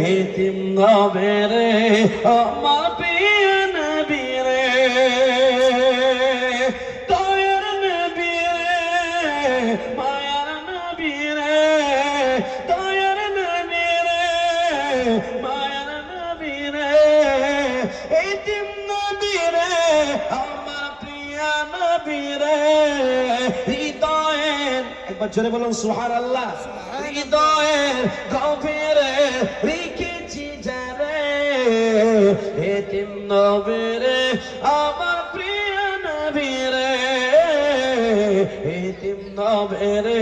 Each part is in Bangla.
এতিম নবেরে আমার প্রিয় নবী রে দয়ার নবী রে মায়ার নবী রে দয়ার নবী রে মায়ার নবী রে এতিম নবী রে আমার প্রিয় নবী রে হৃদয়ের একবার জোরে বলুন সুবহানাল্লাহ হৃদয়ের গভীরে রেখেছি যারে এতিম নবী রে আমার প্রিয় নবী রে এতিম নবী রে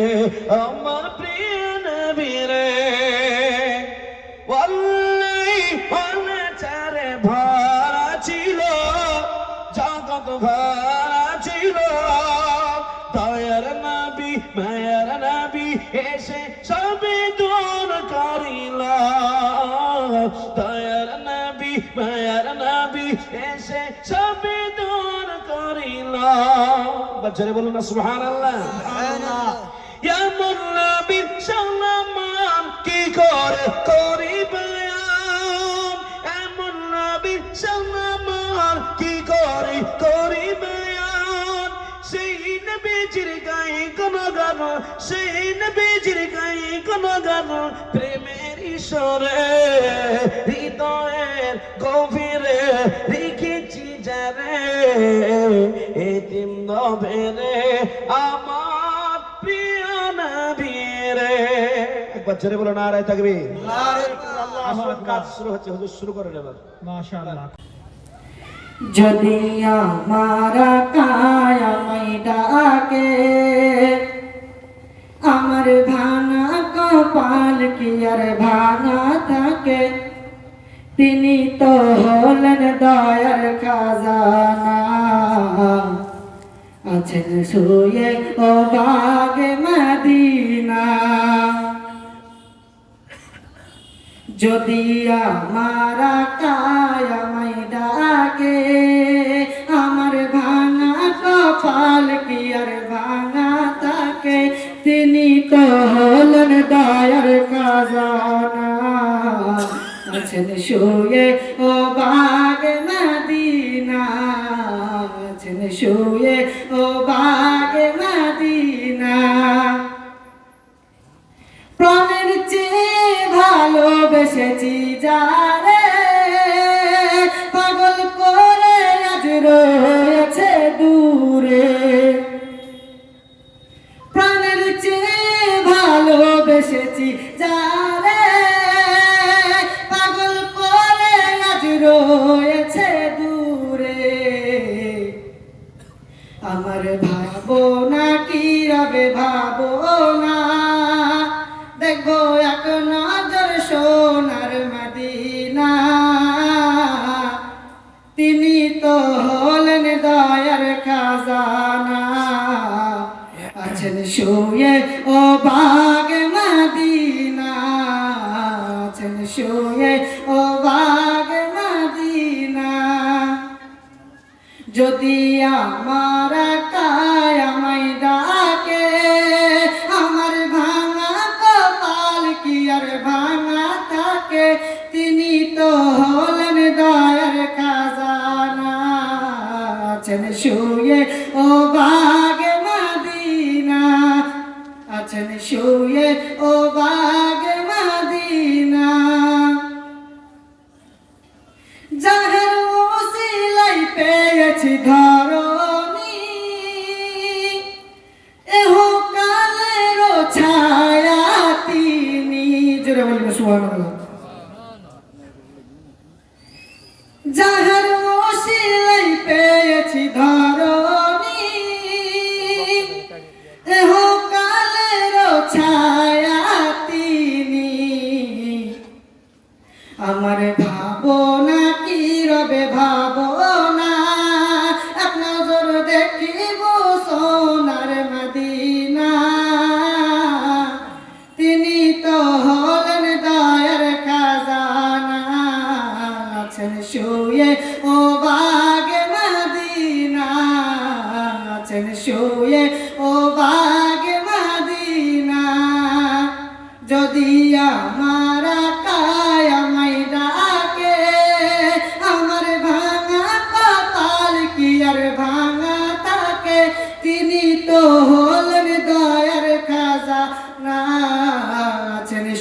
আমার প্রিয় নবী রে ওয়াল্লাহি চারে ভরা ছিল জগৎ ভরা ছিল দয়ার নবী মায়ার নবী এসে সবে দূর করিল দয়ার নবী মায়ার নবী এসে সবে দূর করিল বাচ্চারে বলুন না সুবহানাল্লাহ সুবহানাল্লাহ এমন নবী সম্মান কি করে করি বয়ান এমন নবী সম্মান কি করে করি বয়ান সেই নবীজির গায়ে কোন গান সেই নবীজির গায়ে কোন গান প্রেমের ঈশ্বরে হৃদয়ের গভীরে রেখেছি যারে এতিম নবী রে আমার প্রিয় নবী রে একবার জোরে বলো নারায়ে তাকবীর নারায়ে আল্লাহু আকবার শুরু হচ্ছে হুজুর শুরু করেন এবার মাশাআল্লাহ যদি আমার কায়ামাই ডাকে আমার ভাঙা কপাল কি আর ভাঙা থাকে তিনি তো হলেন দয়ার খাজানা আছেন শুয়ে ও বাগে মদিনা যদি আমার কায়ামাই ডাকে আমার ভাঙা কপাল কি আর ভাঙা থাকে তিনি তো হলেন দয়ার খাজানা আছেন শুয়ে ও বাগে মদিনা আছেন শুয়ে ও বাগে মদিনা প্রাণের চেয়ে ভালোবেসেছি যারে পাগল করে আজ রয়েছে দূরে প্রাণের চেয়ে ভালোবেসেছি যারে পাগল করে আজ রয়েছে দূরে আমার ভাবনা কি রবে ভাবনা দেখবো এক নজর সোনার মদিনা তিনি তো হলেন দয়ার খাজানা আছেন শুয়ে ও বাগে মদিনা আছেন শুয়ে ও বাগে মদিনা যদি আমার কায়ামাই ডাকে আমার ভাঙা কপাল কি আর ভাঙা থাকে তিনি তো হলেন দয়ার খাজানা আছেন শুয়ে ও বাগে মদিনা আছেন শুয়ে ও বাগে মদিনা যাহার ওসিলাই পেয়েছি ধরণী এহ কালের ছায়া তিনি জোরে বলবেন সুবহানাল্লাহ যাহার ওসিলাই পেয়েছি ধরণী এহ কালের ছায়া তিনি আমার ভাবনা কি রবে ভাবনা এক নজর দেখিব সোনার মদিনা তিনি তো হলেন দয়ার খাজানা আছেন শুয়ে ও বাগে মদিনা আছেন শুয়ে ও বাগে মদিনা যদি আমার কায়াম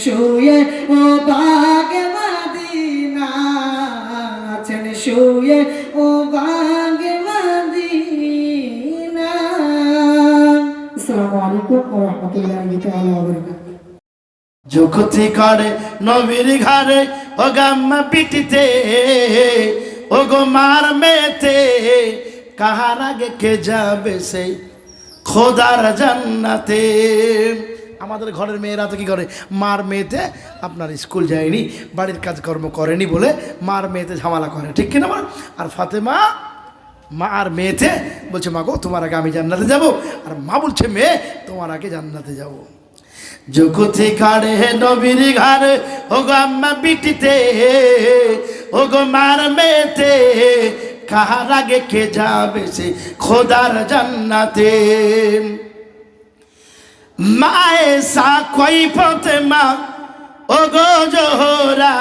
শুয়ে ও বাগে মদিনা আছেন শুয়ে ও বাগে মদিনা। আসসালামু আলাইকুম ওয়া রাহমাতুল্লাহি তাআলা ওয়া বারাকাতুহু। যুক্তি করে নবীর ঘরে ও গাম্মা পিটিতে ও গো মার মেতে কাহার আগে কে যাবে সেই খোদার জান্নাতে। আমাদের ঘরের মেয়েরা তো কি করে, মার মেয়েতে আপনার স্কুল যায়নি, বাড়ির কাজকর্ম করেনি বলে মার মেয়েতে ঝামেলা করে, ঠিক কিনা বল? আর ফাতেমা মা আর মেয়েতে বলছে, মা গো তোমার আগে আমি জান্নাতে যাব, আর মা বলছে মেয়ে তোমার আগে জান্নাতে যাব। যুকুতি কাড়ে নবীর ঘরে ও গো আম্মা বিটিতে ও গো মার মেয়েতে কাহার আগে কে যাবে সে খোদার জান্নাতে। মায়ে সা কই ফাতেমা ও গো জোহরা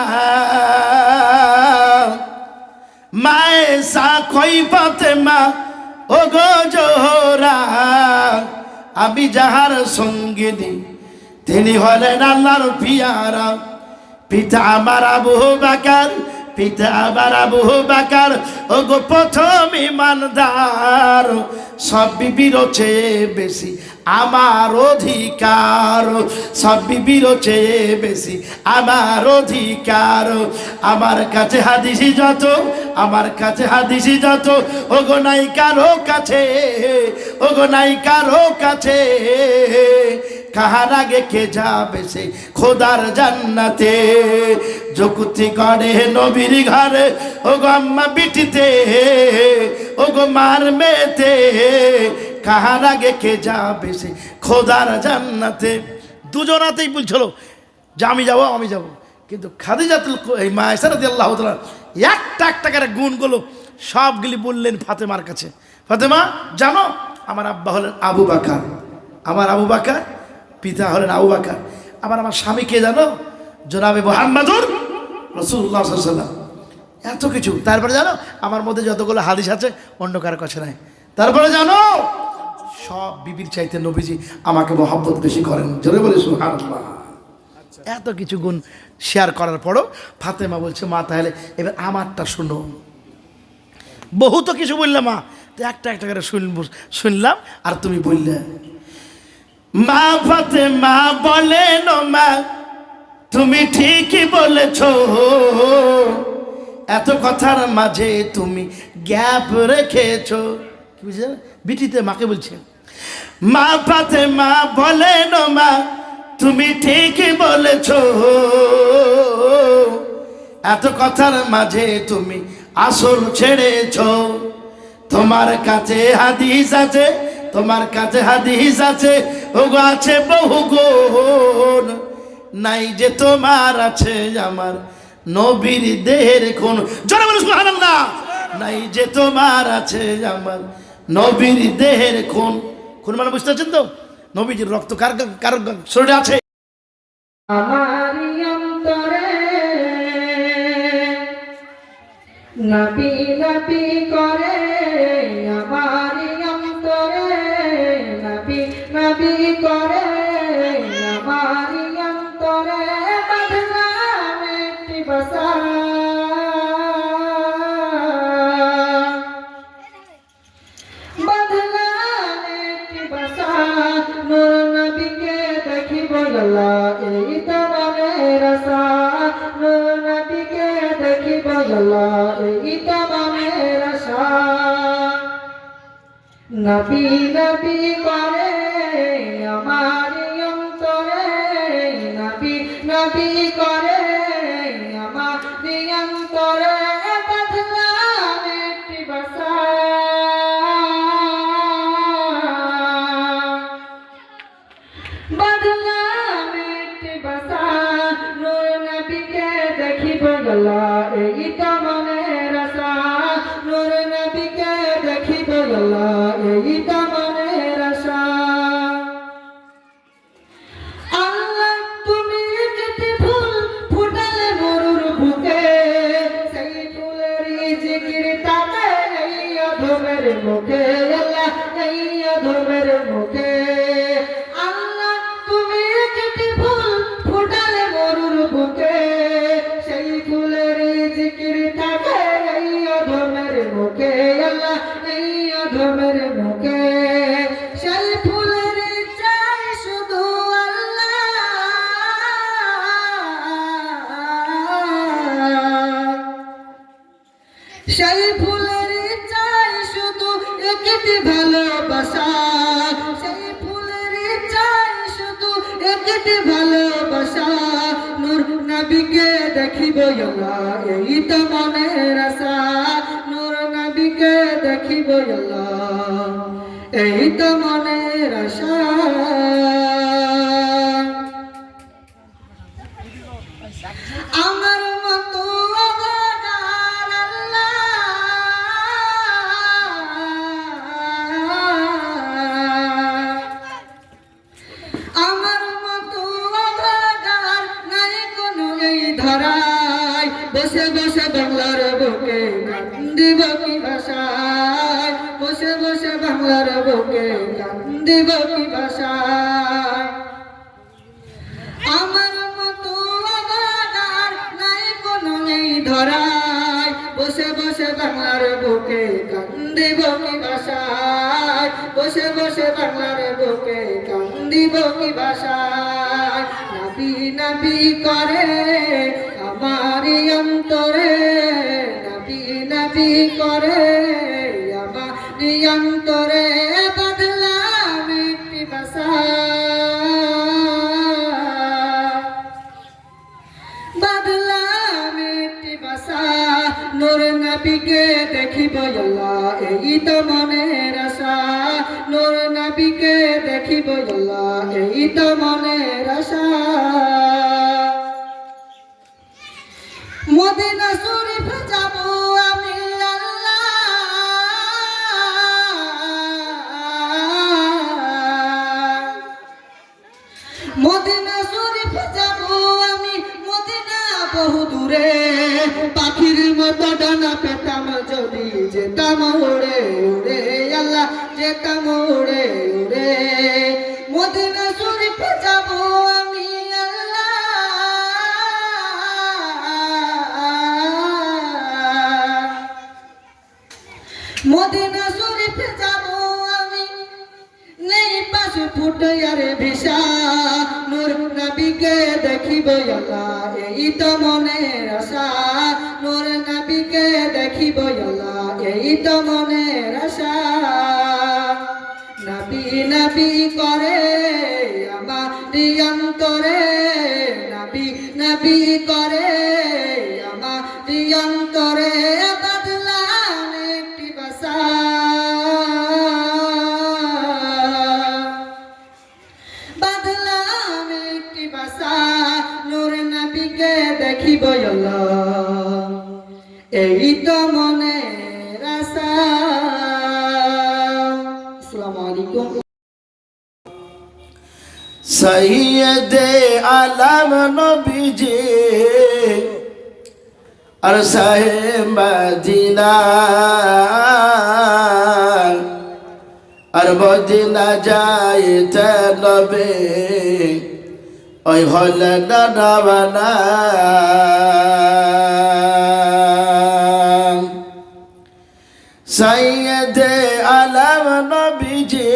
মায়ে সা কই ফাতেমা ও গো জোহরা আমি যাহার সঙ্গিনী তিনি হলেন আল্লাহর পিয়ারা। পিতা আমার আবু বকর, পিতা আমার আবু বকর ও গো প্রথম ইমানদার। সব বিবির চেয়ে বেশি আমার অধিকার, সব বিবির চেয়ে বেশি আমার অধিকার। আমার কাছে হাদিসি যত, আমার কাছে হাদিসি যত ও গো নাই কারো কাছে, ও গো নাই কারো কাছে। কাহার আগে কে যাবে সে খোদার জান্নাতে। যুক্তি করে নবীর ঘরে ও গো আম্মা বিটিতে ও গো মার মেয়েতে কাহার আগে কে যাবে সে খোদার জান্নাতে। দুজনাতেই বলছিল যে আমি যাব, আমি যাব, কিন্তু খাদিজাতুল এই মা আয়েশা রাদিয়াল্লাহু তাআলা একটা একটা করে গুণগুলো সবগুলি বললেন ফাতেমার কাছে। ফাতেমা জানো আমার আব্বা হলেন আবু বকর, আমার আবু বকর, পিতা হলেন আবু বকর, আমার স্বামী কে জানো, জনাবে মুহাম্মদুর রাসূলুল্লাহ সাল্লাল্লাহু আলাইহি ওয়াসাল্লাম। এত কিছু। তারপরে জানো আমার মধ্যে যতগুলো হাদিস আছে অন্য কারো কাছে নাই। তারপরে জানো সব বিবির চাইতে নবীজি আমাকে মহব্বত বেশি করেন, জোরে বলে সুবহানাল্লাহ। এত কিছু গুণ শেয়ার করার পরও ফাতেমা বলছে, মা তাহলে এবার আমারটা শুনো। বহু তো কিছু বললাম মা, তো একটা একটা করে শুনলাম আর তুমি বললে। মা ফাতেমা বলেন মা তুমি ঠিকই বলেছ, এত কথার মাঝে তুমি গ্যাপ রেখেছ। কি বুঝলেন? বিটিতে মাকে বলছে, মা ফাতেমা বলেন মা তুমি ঠিকই বলেছ, এত কথার মাঝে তুমি আসল ছেড়েছ। তোমার কাছে হাদিস আছে, তোমার কাছে হাদিস আছে, ওগো আছে বহু গুণ, নাই যে তোমার আছে আমার নবীর দেহের খুন। জোরে বলো সুবহানাল্লাহ। নাই যে তোমার আছে আমার নবীর দেহের খুন। খুন মানে বুঝতে পারছেন তো, নবীজির রক্ত কার কার শরীরে আছে। আমারি অন্তরে নবী নবী করে, আমারি অন্তরে নবী নবী করে, আমারি অন্তরে বাঁধলাম একটি বাসা, বাঁধলাম একটি বাসা, নূর নবীকে দেখিব আল্লাহ এই তো মনের আশা, নূর নবীকে দেখিব আল্লাহ এই তো মনের আশা। নবী নবী করে আমারি অন্তরে, নবী নবী করে আমারি অন্তরে, বাঁধলাম একটি বাসা, বাঁধলাম একটি বাসা, নূর নবীকে দেখিব আল্লাহ এই তো মনের আশা, নূর নবীকে দেখিব আল্লাহ এই তো মনের আশা। আল্লাহ তুমি একটি ফুল ফুটালে মরুর বুকে, সেই ফুলেরই জিকির তাতে এই অধমের মুখে, আল্লাহ এই অধমের মুখে। আল্লাহ তুমি একটি ফুল ফুটালে সেই ফুলেরই চাই শুধু একটি ভালোবাসা, সেই ফুলেরই চাই শুধু একটি ভালোবাসা। নূর নবীকে দেখিব আল্লাহ এই তো মনের আশা, নূর নবীকে দেখিব আল্লাহ এই তো মনের আশা। আমার মতো অভাগার আল্লাহ, আমার মতো অভাগার নাই কোনো এই ধরায়। বসে বসে বাংলার বুকে কান্দিব কি ভাষায়, বসে বসে বাংলার বুকে কান্দিব কি ভাষায়। আমার মতো অভাগার নাই কোনো এই ধরায়, বসে বসে বাংলার বুকে কান্দিব কি ভাষায়, বসে বসে বাংলার বুকে কান্দিব কি ভাষায়। নবী নবী করে আমার অন্তরে, নবী নবী করে আমার অন্তরে, বদলাম একটি ভাষা, বদলাম একটি ভাষা। নূর নবীকে দেখিব আল্লাহ এই তো মনের আশা, নূর নবীকে দেখিব আল্লাহ এই তো মনের আশা। মদিনা শরীফ যাব আমি আল্লাহ, মদিনা শরীফ যাব আমি, মদিনা বহু দূরে। পাখির মতো ডানা পেতাম যদি যেতাম উড়ে উড়ে আল্লাহ, যেতাম উড়ে উড়ে। মদিনা শরীফ যাব আমি আল্লাহ, মদিনা শরীফ যাব আমি, নেই পাসপোর্ট আর ভিসা। নূর নবীকে দেখিব আল্লাহ এই তো মনের আশা, নূর নবীকে দেখিব আল্লাহ এই তো মনের আশা। নবী নবী করে আমার অন্তরে, নবী নবী করে আমার অন্তরে, বদলাম একটি ভাষা, বদলাম একটি ভাষা। নূর নবীকে দেখিব আল্লাহ এই তো মনের আশা। আসসালামু আলাইকুম। সৈয়দে আলম নবীজি আর শাহে মদিনা, আর মদিনা যাইতে নবে ওই হলেন রওনা। সৈয়দে আলম নবীজি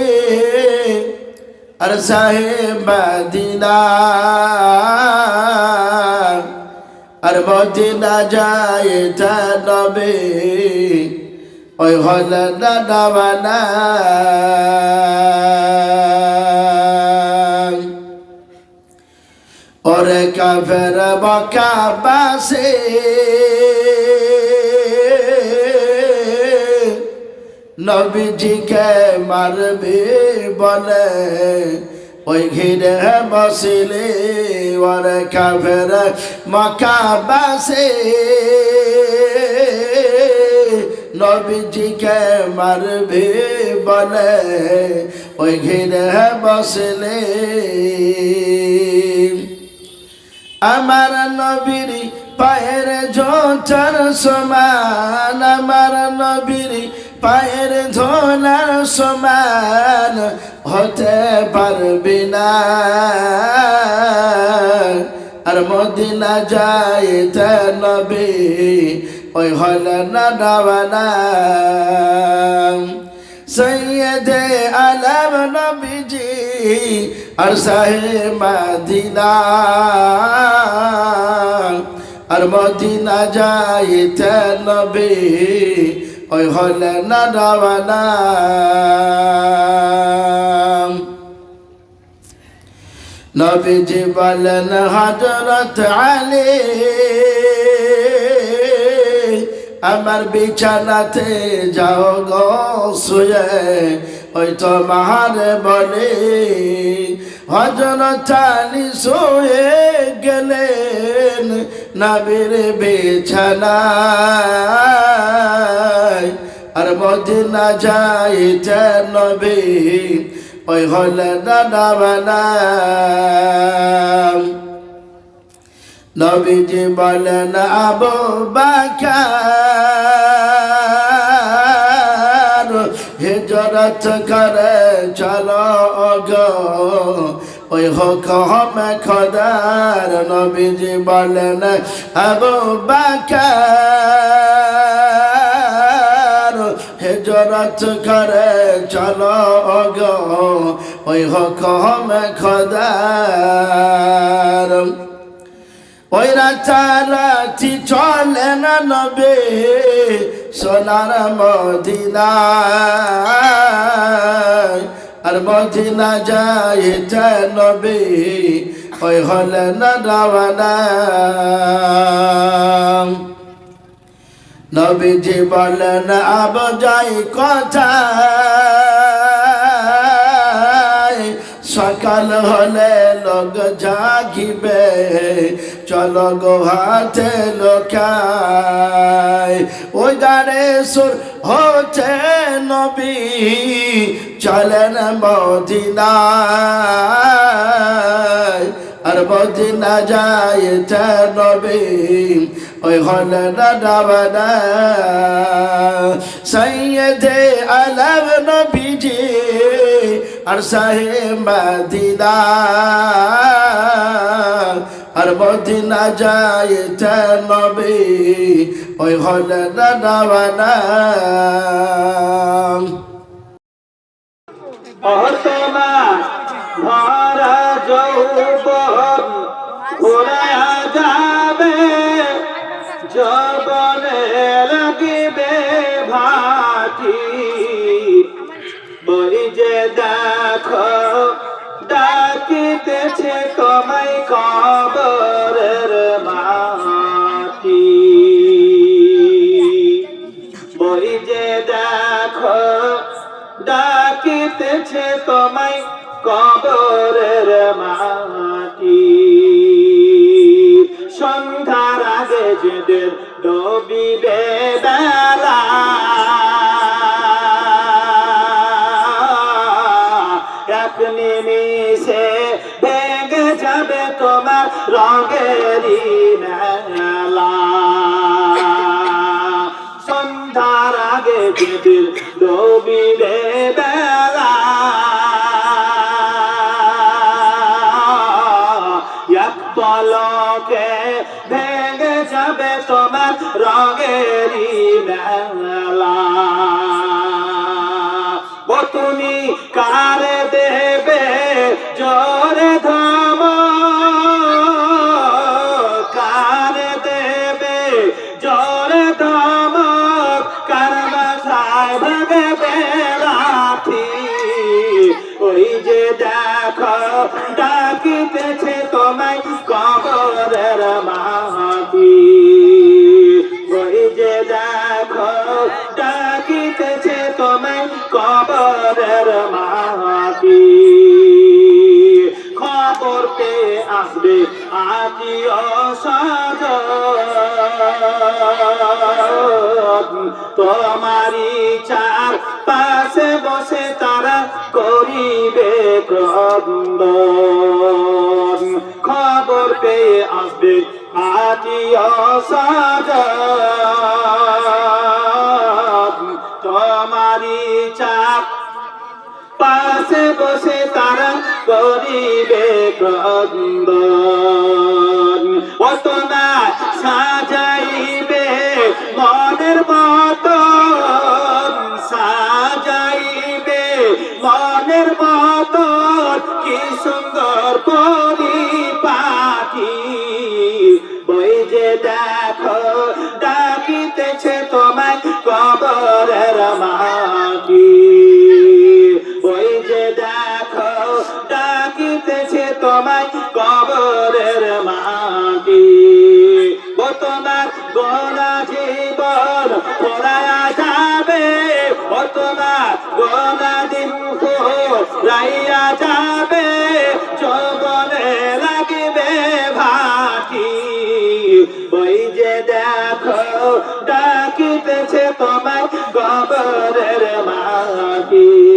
আর শাহে মদিনা, আর মদিনা যাইতে নবে ওই হলেন রওনা। ওরে কাফের মক্কা বাসে নবীজিকে মারবে বলে ওই ঘিরে বসিলে। ওরে কাফের মক্কা বাসে নবীজিকে মারবে বলে ওই ঘিরে বসলে। আমার নবীর পায়ের জোটার সমান, আমার নবীর পায়ের ধোলার সমান হতে পারবি না। আর মদিনা যাইতে নবী ওই হলেন রওনা। সৈয়দে আলম নবীজি আর শাহে মদিনা, আর মদিনা যাইতে নবী ওই হলে না রওয়ানা নবীজি বলেন হযরত আলী আমার বিছানাতে যাও গো শুয়ে ওই তোমার বলে হযরত আলী শুয়ে গেলেন নবীর বিছানায় আর মদিনা যাইতে নবী ওই হলে না রওয়ানা নবীজি বলেন আবু বকর হিজরত করে চলো গো ওই হুকুম খোদার নবীজি বলেন আবু বকর হিজরত করে চলো গো ওই হুকুম খোদার ওই রাতারাতি চলে না নবী সোনার মদিনায় আর মদিনা যাইতে নবী ওই হলে না রওয়ানা নবীজি বলেন আব যাই কোথায় সকাল হলে লোক জাগিবে চলো গো হাতে লোকায় ওই গানে সুর হচ্ছে নবী চলেন মদিনায় আর মদিনা যাইতে নবী ওই হলে না রওয়ানা সৈয়দে আলম নবীজি আর শাহে মদিনা আর মদিনা যাইতে নবী ওই হলে না রওয়ানা তোমার ভরা যৌবন ফুরায়া যাবে যৌবনে লাগিবে ভাটি বই যে দেখো ডাকিতেছে তোমায় কবরের মাটি বই যে দেখো ডাকিতেছে তোমায় কবরের মাটি সন্ধ্যার আগে যেদের ডুবিবে বেলা এক নিমিষে ভেঙে যাবে তোমার রঙেরই মেলা সন্ধ্যার আগে যেদের ডুবিবে বেলা এক পলকে ভেঙে যাবে তোমার রঙেরই মেলা ও তুমি কারে দেবে জোরে ধম কারে দেবে জোরে ধম কার মাথায় ভাগবে লাঠি ওই যে দেখো ডাকিতেছে তোমায় কবরের মাটি ওই যে দেখো ডাকিতেছে তোমায় কবরের মাটি খবর পেয়ে আসবে আত্মীয় স্বজন তোমারই চার পাশে বসে তারা করিবে ক্রন্দন খবর পেয়ে আসবে আত্মীয় স্বজন তোমারই চার পাশে বসে তারা করিবে ক্রন্দন অত না সাজাইবে মনের মতন সাজাইবে মনের মতন কি সুন্দর পরিপাটি বই যে দেখো ডাকিতেছে তোমায় কবরের মাটি, ওই যে দেখো ডাকিতেছে তোমায় কবরের মাটি। ও তোমার গোনা জীবন পোড়ায়া যাবে, ও তোমার গোনা দিন রাইয়া যাবে, যৌবনে লাগবে ভাটি। ওই যে দেখো ডাকিতেছে তোমায় কবরের মাটি।